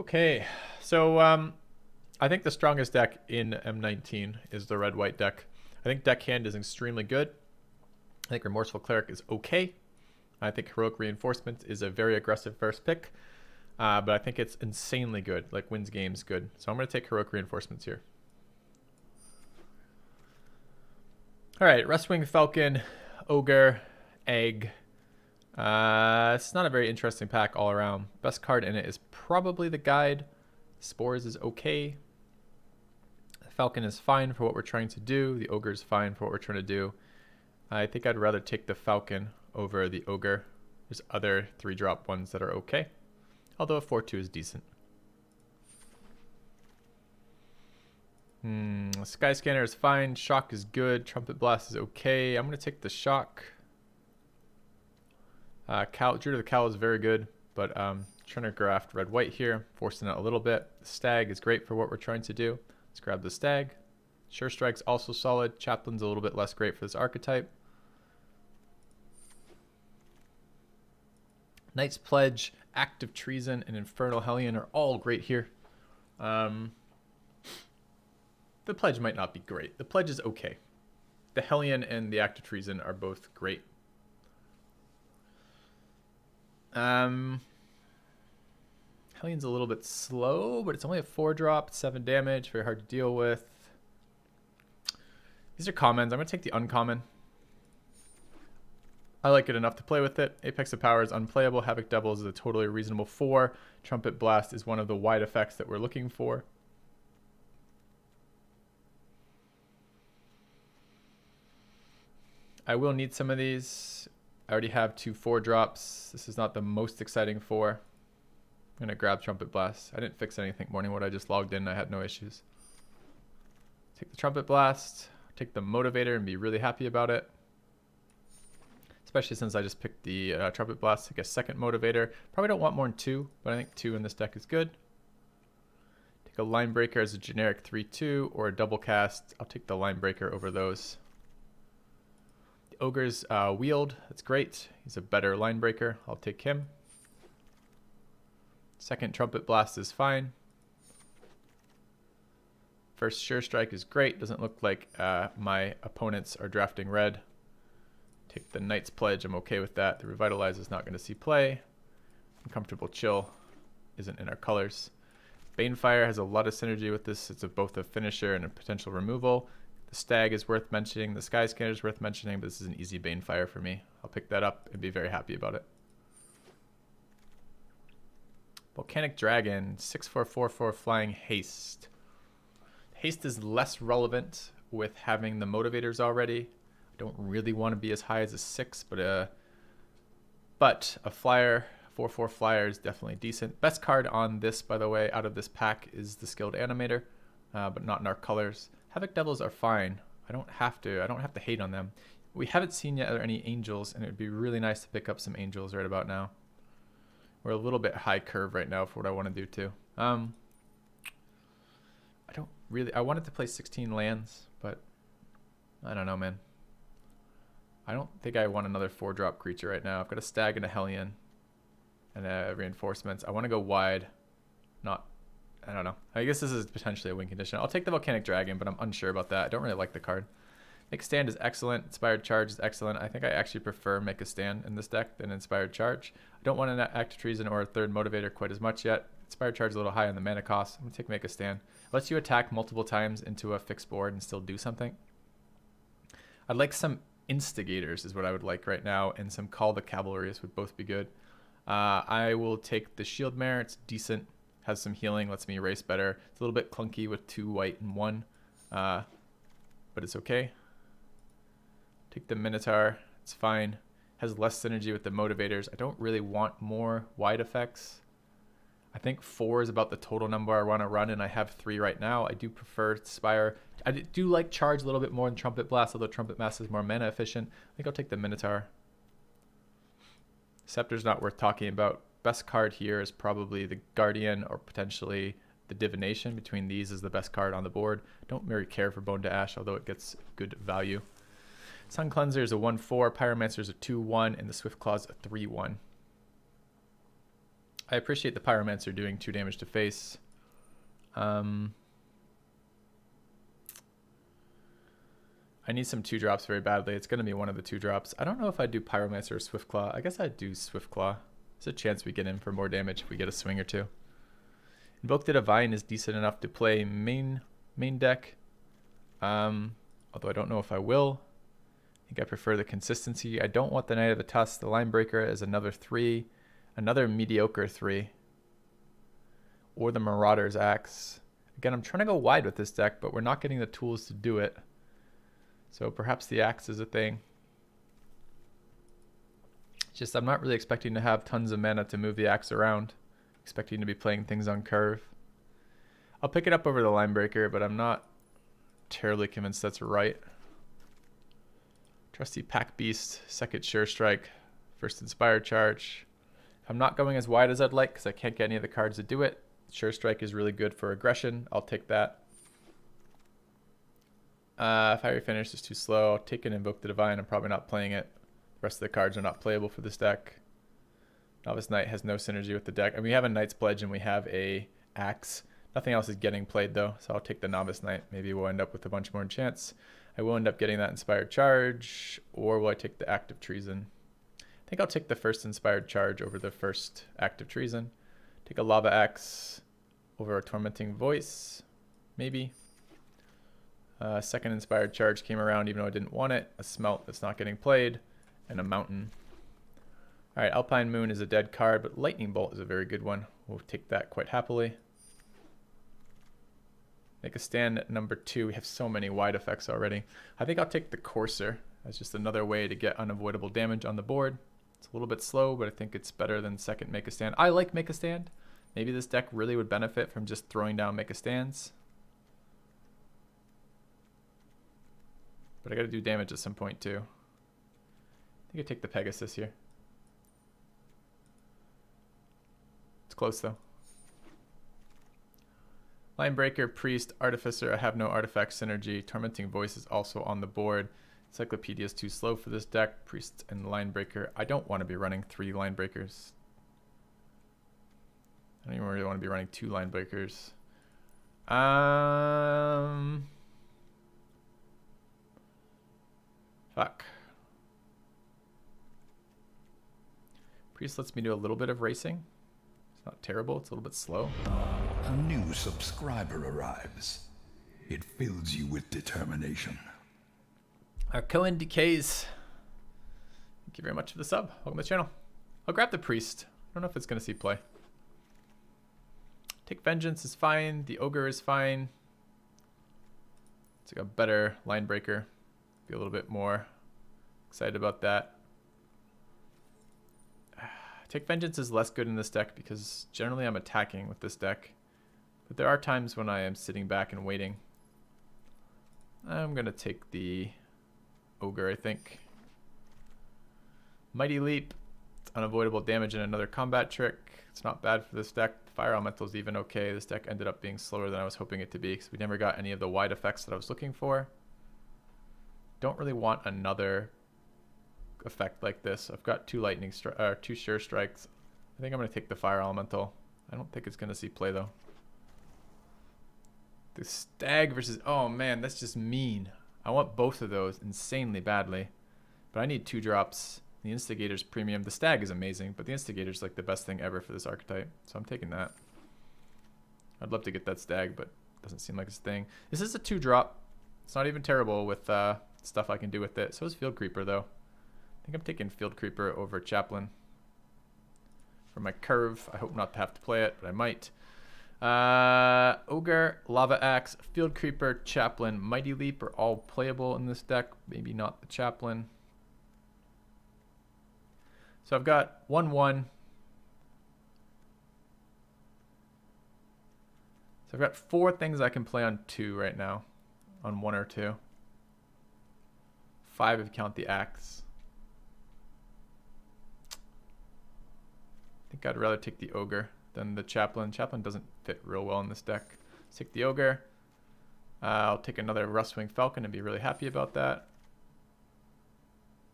Okay, so I think the strongest deck in M19 is the red-white deck. I think deckhand is extremely good. I think Remorseful Cleric is okay. I think Heroic Reinforcement is a very aggressive first pick, but I think it's insanely good, like wins games good. So I'm going to take Heroic Reinforcements here. All right, Rustwing Falcon, Ogre, Egg. It's not a very interesting pack all around. Best card in it is probably the Guide. Spores is okay. Falcon is fine for what we're trying to do. The Ogre is fine for what we're trying to do. I think I'd rather take the Falcon over the Ogre. There's other 3-drop ones that are okay, although a 4-2 is decent. Sky Scanner is fine. Shock is good. Trumpet Blast is okay. I'm going to take the Shock. Druid of the Cowl is very good, but trying to graft red-white here, forcing it a little bit. The Stag is great for what we're trying to do. Let's grab the Stag. Sure Strike's also solid. Chaplain's a little bit less great for this archetype. Knight's Pledge, Active Treason, and Infernal Hellion are all great here. The Pledge might not be great. The Pledge is okay. The Hellion and the Active Treason are both great. Hellion's a little bit slow, but it's only a 4-drop, 7 damage, very hard to deal with. These are commons. I'm going to take the uncommon. I like it enough to play with it. Apex of Power is unplayable. Havoc Devils is a totally reasonable 4. Trumpet Blast is one of the wide effects that we're looking for. I will need some of these. I already have 2 4-drops. This is not the most exciting 4. I'm going to grab Trumpet Blast. I didn't fix anything morning when I just logged in. I had no issues. Take the Trumpet Blast. Take the Motivator and be really happy about it. Especially since I just picked the Trumpet Blast to get a second Motivator. Probably don't want more than 2, but I think 2 in this deck is good. Take a Line Breaker as a generic 3-2 or a double cast. I'll take the Line Breaker over those. The Ogre's Wield. That's great. He's a better Line Breaker. I'll take him. Second Trumpet Blast is fine. First Sure Strike is great. Doesn't look like my opponents are drafting red. Take the Knight's Pledge. I'm okay with that. The Revitalize is not going to see play. Uncomfortable Chill isn't in our colors. Banefire has a lot of synergy with this. It's both a finisher and a potential removal. The Stag is worth mentioning. The Sky Scanner is worth mentioning, but this is an easy Banefire for me. I'll pick that up and be very happy about it. Volcanic Dragon, 6/4/4/4 flying haste. Haste is less relevant with having the motivators already. I don't really want to be as high as a 6, but a flyer, 4/4 flyer is definitely decent. Best card on this, by the way, out of this pack is the Skilled Animator, but not in our colors. Havoc Devils are fine. I don't have to hate on them. We haven't seen yet any angels, and it would be really nice to pick up some angels right about now. We're a little bit high curve right now for what I want to do too. I wanted to play 16 lands, but I don't know, man. I don't think I want another 4-drop creature right now. I've got a Stag and a Hellion and reinforcements. I want to go wide. I don't know. I guess this is potentially a win condition. I'll take the Volcanic Dragon, but I'm unsure about that. I don't really like the card. Make a Stand is excellent. Inspired Charge is excellent. I think I actually prefer Make a Stand in this deck than Inspired Charge. I don't want an Active Treason or a third Motivator quite as much yet. Inspired Charge is a little high on the mana cost. I'm going to take Make a Stand. Lets you attack multiple times into a fixed board and still do something. I'd like some Instigators is what I would like right now, and some Call the Cavalries would both be good. I will take the Shield Mare. It's decent. Has some healing. Lets me erase better. It's a little bit clunky with 2 white and 1, but it's okay. Take the Minotaur. It's fine. Has less synergy with the motivators. I don't really want more wide effects. I think 4 is about the total number I want to run, and I have 3 right now. I do prefer Spire. I do like Charge a little bit more than Trumpet Blast, although Trumpet Blast is more mana efficient. I think I'll take the Minotaur. Scepter's not worth talking about. Best card here is probably the Guardian or potentially the Divination. Between these is the best card on the board. Don't very care for Bone to Ash, although it gets good value. Sun Cleanser is a 1/4, Pyromancer is a 2/1, and the Swift Claw is a 3/1. I appreciate the Pyromancer doing 2 damage to face. I need some 2-drops very badly. It's going to be one of the 2-drops. I don't know if I'd do Pyromancer or Swiftclaw. I guess I'd do Swiftclaw. There's a chance we get in for more damage if we get a swing or 2. Invoke the Divine is decent enough to play main deck. Although I don't know if I will. I think I prefer the consistency. I don't want the Knight of the Tusk. The Linebreaker is another 3. Another mediocre 3. Or the Marauder's Axe. Again, I'm trying to go wide with this deck, but we're not getting the tools to do it. So perhaps the Axe is a thing. It's just I'm not really expecting to have tons of mana to move the Axe around. Expecting to be playing things on curve. I'll pick it up over the Linebreaker, but I'm not terribly convinced that's right. Trusty Pack Beast, second Sure Strike, first Inspired Charge. I'm not going as wide as I'd like because I can't get any of the cards to do it. Sure Strike is really good for aggression. I'll take that. Fiery Finish is too slow. I'll take and Invoke the Divine. I'm probably not playing it. The rest of the cards are not playable for this deck. Novice Knight has no synergy with the deck. And we have a Knight's Pledge and we have a Axe. Nothing else is getting played though, so I'll take the Novice Knight. Maybe we'll end up with a bunch more enchants. I will end up getting that Inspired Charge, or will I take the Act of Treason? I think I'll take the first Inspired Charge over the first Act of Treason. Take a Lava Axe over a Tormenting Voice, maybe. Second Inspired Charge came around even though I didn't want it. A Smelt that's not getting played, and a Mountain. Alright, Alpine Moon is a dead card, but Lightning Bolt is a very good one. We'll take that quite happily. Make a stand at number 2. We have so many wide effects already. I think I'll take the Courser as just another way to get unavoidable damage on the board. It's a little bit slow, but I think it's better than second Make a Stand. I like Make a Stand. Maybe this deck really would benefit from just throwing down Make a Stands. But I gotta do damage at some point too. I think I take the Pegasus here. It's close though. Linebreaker, Priest, Artificer. I have no artifact synergy. Tormenting Voice is also on the board. Encyclopedia is too slow for this deck. Priest and Linebreaker. I don't want to be running 3 Linebreakers. I don't even really want to be running 2 Linebreakers. Fuck. Priest lets me do a little bit of racing. It's not terrible. It's a little bit slow. A new subscriber arrives. It fills you with determination. Our Cohen decays. Thank you very much for the sub. Welcome to the channel. I'll grab the Priest. I don't know if it's going to see play. Take Vengeance is fine. The Ogre is fine. It's like a better Linebreaker. Be a little bit more excited about that. Take Vengeance is less good in this deck because generally I'm attacking with this deck. But there are times when I am sitting back and waiting. I'm going to take the Ogre, I think. Mighty Leap. It's unavoidable damage and another combat trick. It's not bad for this deck. Fire Elemental is even okay. This deck ended up being slower than I was hoping it to be because we never got any of the wide effects that I was looking for. Don't really want another effect like this. I've got 2 2 Sure Strikes. I think I'm going to take the Fire Elemental. I don't think it's going to see play though. The Stag versus... Oh man, that's just mean. I want both of those insanely badly. But I need 2 drops. The Instigator's premium. The Stag is amazing, but the Instigator's like the best thing ever for this archetype. So I'm taking that. I'd love to get that Stag, but it doesn't seem like it's a thing. This is a 2-drop. It's not even terrible with stuff I can do with it. So is Field Creeper though. I think I'm taking Field Creeper over Chaplain. For my curve, I hope not to have to play it, but I might. Ogre, Lava Axe, Field Creeper, Chaplain, Mighty Leap are all playable in this deck. Maybe not the Chaplain. So I've got 1-1. So I've got 4 things I can play on 2 right now. On 1 or 2. 5 if you count the Axe. I think I'd rather take the Ogre than the Chaplain. Chaplain doesn't fit real well in this deck. Let's take the Ogre. I'll take another Rustwing Falcon and be really happy about that.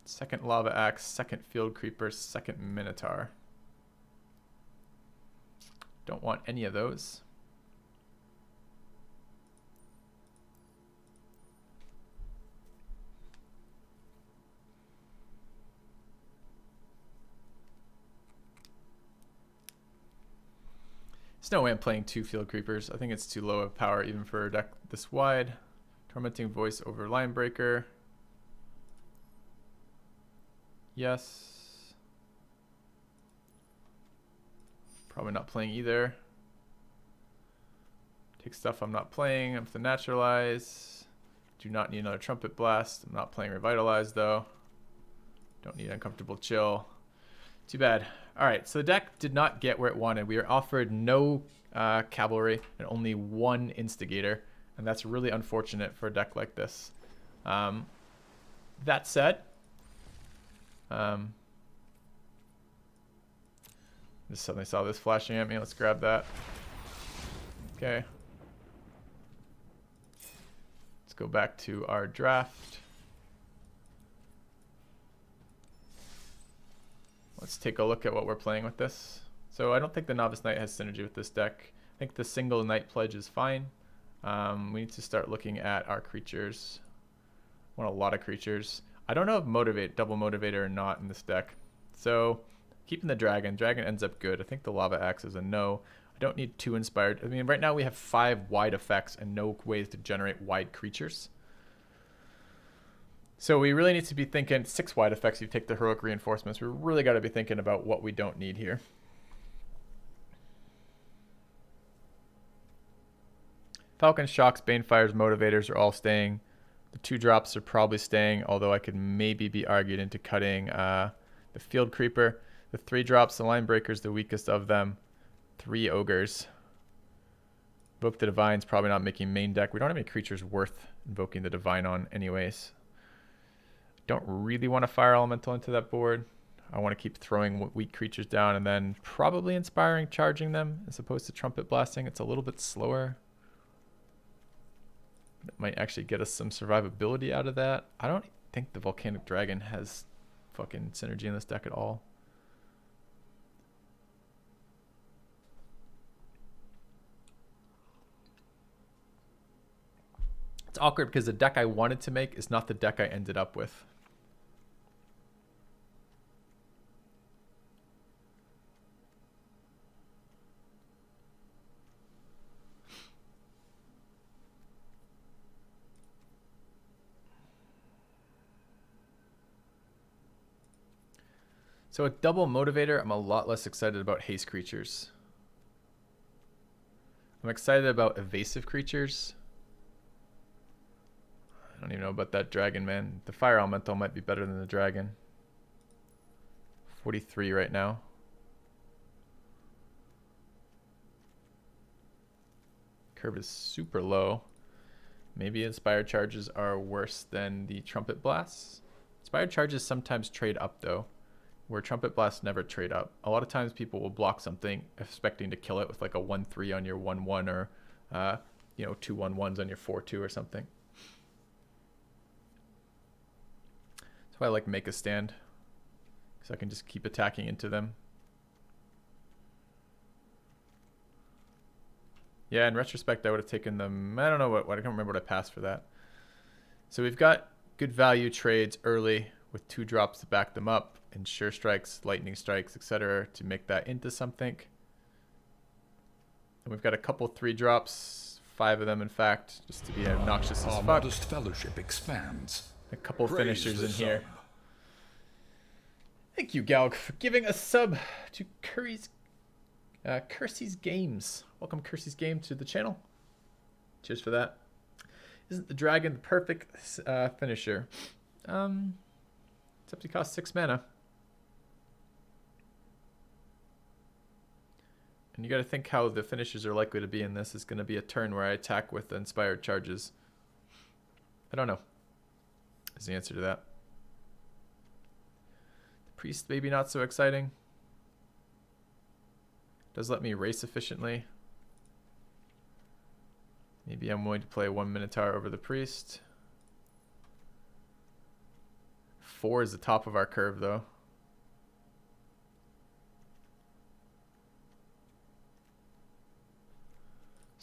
Second Lava Axe, second Field Creeper, second Minotaur. Don't want any of those. There's no way I'm playing 2 Field Creepers. I think it's too low of power even for a deck this wide. Tormenting Voice over Line Breaker. Yes. Probably not playing either. Take stuff I'm not playing. I'm the Naturalize. Do not need another Trumpet Blast. I'm not playing Revitalize though. Don't need Uncomfortable Chill. Too bad. Alright, so the deck did not get where it wanted. We were offered no Cavalry and only 1 Instigator. And that's really unfortunate for a deck like this. That said, just suddenly saw this flashing at me. Let's grab that. Okay. Let's go back to our draft. Let's take a look at what we're playing with this. So I don't think the Novice Knight has synergy with this deck. I think the single Knight Pledge is fine. We need to start looking at our creatures. I want a lot of creatures. I don't know if double motivator or not in this deck. So keeping the dragon. Dragon ends up good. I think the Lava Axe is a no. I don't need 2 inspired. I mean, right now we have 5 wide effects and no ways to generate wide creatures. So we really need to be thinking 6 wide effects. You take the heroic reinforcements. We really got to be thinking about what we don't need here. Falcon Shocks, Banefires, Motivators are all staying. The 2 drops are probably staying, although I could maybe be argued into cutting the Field Creeper. The 3 drops, the Line Breaker is the weakest of them. 3 Ogres. Invoke the Divine's probably not making main deck. We don't have any creatures worth invoking the Divine on anyways. Don't really want to Fire Elemental into that board. I want to keep throwing weak creatures down and then probably Inspiring Charging them as opposed to Trumpet Blasting. It's a little bit slower. It might actually get us some survivability out of that. I don't think the Volcanic Dragon has fucking synergy in this deck at all. It's awkward because the deck I wanted to make is not the deck I ended up with. So with double motivator, I'm a lot less excited about haste creatures. I'm excited about evasive creatures. I don't even know about that dragon, man. The Fire Elemental might be better than the dragon. 43 right now. Curve is super low. Maybe Inspired Charges are worse than the Trumpet Blasts. Inspired Charges sometimes trade up though, where Trumpet Blasts never trade up. A lot of times people will block something expecting to kill it with like a 1-3 on your 1-1 or you know, 2 1-1s on your 4-2 or something. That's why I like Make a Stand, because I can just keep attacking into them. Yeah, in retrospect, I would have taken them. I don't know what I can't remember what I passed for that. So we've got good value trades early with 2 drops to back them up, and Sure Strikes, Lightning Strikes, etc. to make that into something. And we've got a couple 3 drops, 5 of them in fact, just to be obnoxious as fuck. Modest fellowship expands. A couple Praise finishers the in here. sun. Thank you, Galg, for giving a sub to Kersey's Games. Welcome, Kersey's Game, to the channel. Cheers for that. Isn't the dragon the perfect finisher? Except he costs 6 mana. And you got to think how the finishers are likely to be in this. Is going to be a turn where I attack with Inspired Charges. I don't know. Is the answer to that. The Priest, maybe not so exciting. Does let me race efficiently. Maybe I'm willing to play 1 Minotaur over the Priest. 4 is the top of our curve, though.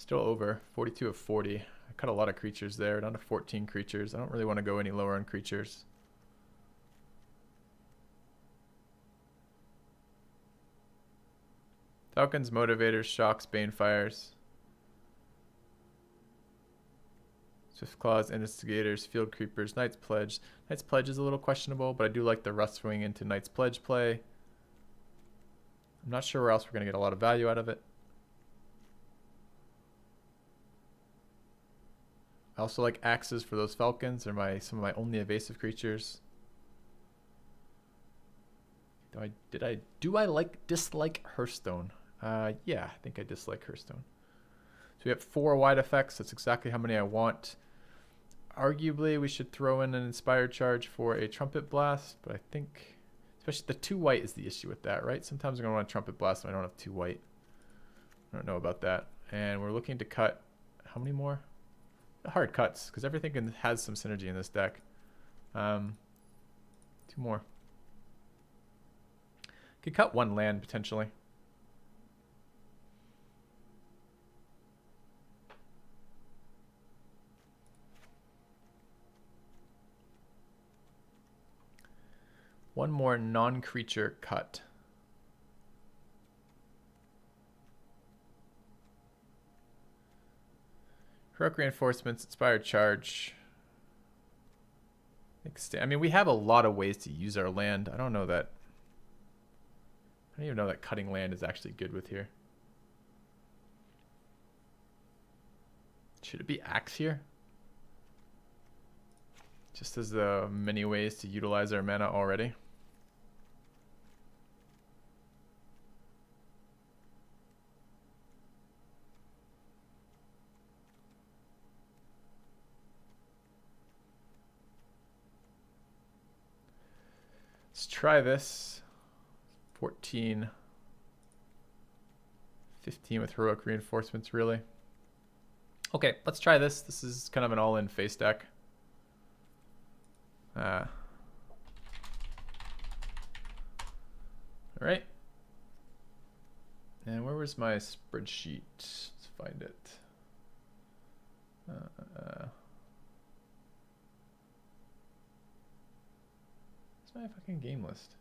Still over 42 of 40. I cut a lot of creatures there, down to 14 creatures. I don't really want to go any lower on creatures. Falcons, Motivators, Shocks, Banefires. Swift Claws, Investigators, Field Creepers, Knight's Pledge. Knight's Pledge is a little questionable, but I do like the Rust Swing into Knight's Pledge play. I'm not sure where else we're going to get a lot of value out of it. I also like Axes for those Falcons. They're some of my only evasive creatures. Do I dislike Hearthstone? Yeah, I think I dislike Hearthstone. So we have 4 wide effects. That's exactly how many I want. Arguably, we should throw in an Inspired Charge for a Trumpet Blast, but I think, especially the 2 white is the issue with that, right? Sometimes I'm going to want a Trumpet Blast when I don't have 2 white. I don't know about that. And we're looking to cut, how many more? Hard cuts, because everything has some synergy in this deck. 2 more. Could cut 1 land, potentially. One more non-creature cut. Heroic Reinforcements, Inspired Charge. I mean, we have a lot of ways to use our land. I don't even know that cutting land is actually good with here. Should it be Axe here? Just as many ways to utilize our mana already. Let's try this. 14, 15 with Heroic Reinforcements, really. Okay, let's try this. This is kind of an all-in face deck. All right. And where was my spreadsheet? Let's find it. Where's my fucking game list?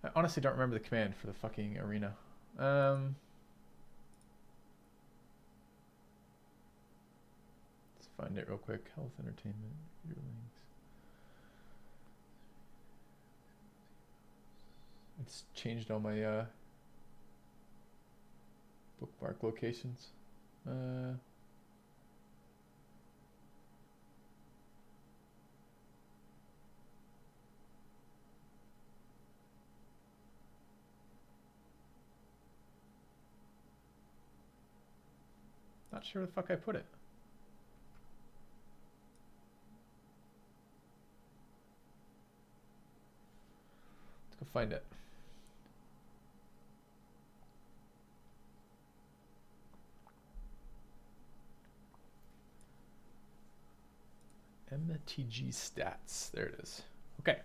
I honestly don't remember the command for the fucking arena. Let's find it real quick. Health, entertainment, computer links. It's changed all my bookmark locations. Not sure where the fuck I put it. Let's go find it. MTG stats. There it is. Okay.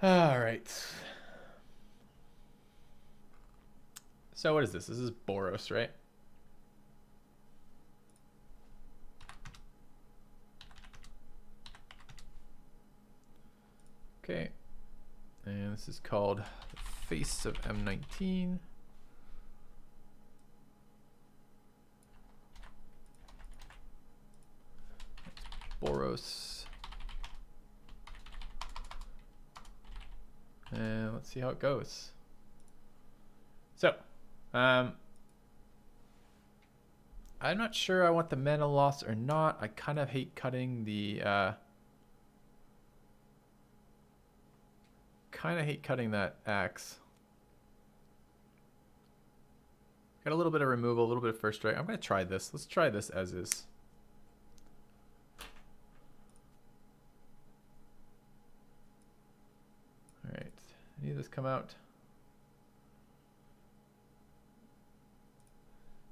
All right. So what is this? This is Boros, right? Okay. And this is called the Face of M19. Boros. And let's see how it goes. So, I'm not sure I want the mana loss or not. I kind of hate cutting the that axe. Got a little bit of removal, a little bit of first strike. I'm gonna try this. Let's try this as is. All right. Any of this come out?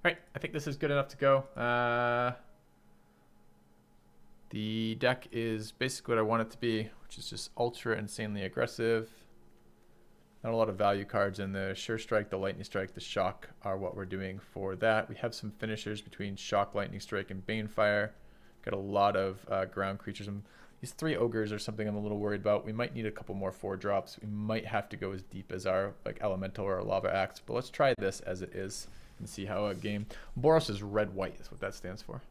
All right, I think this is good enough to go. The deck is basically what I want it to be, which is just ultra insanely aggressive. Not a lot of value cards in the Sure Strike, the Lightning Strike, the Shock are what we're doing for that. We have some finishers between Shock, Lightning Strike, and Banefire. Got a lot of ground creatures. These 3 ogres are something I'm a little worried about. We might need a couple more 4-drops. We might have to go as deep as our like Elemental or our Lava Axe, but let's try this as it is and see how a game. Boros is red-white is what that stands for.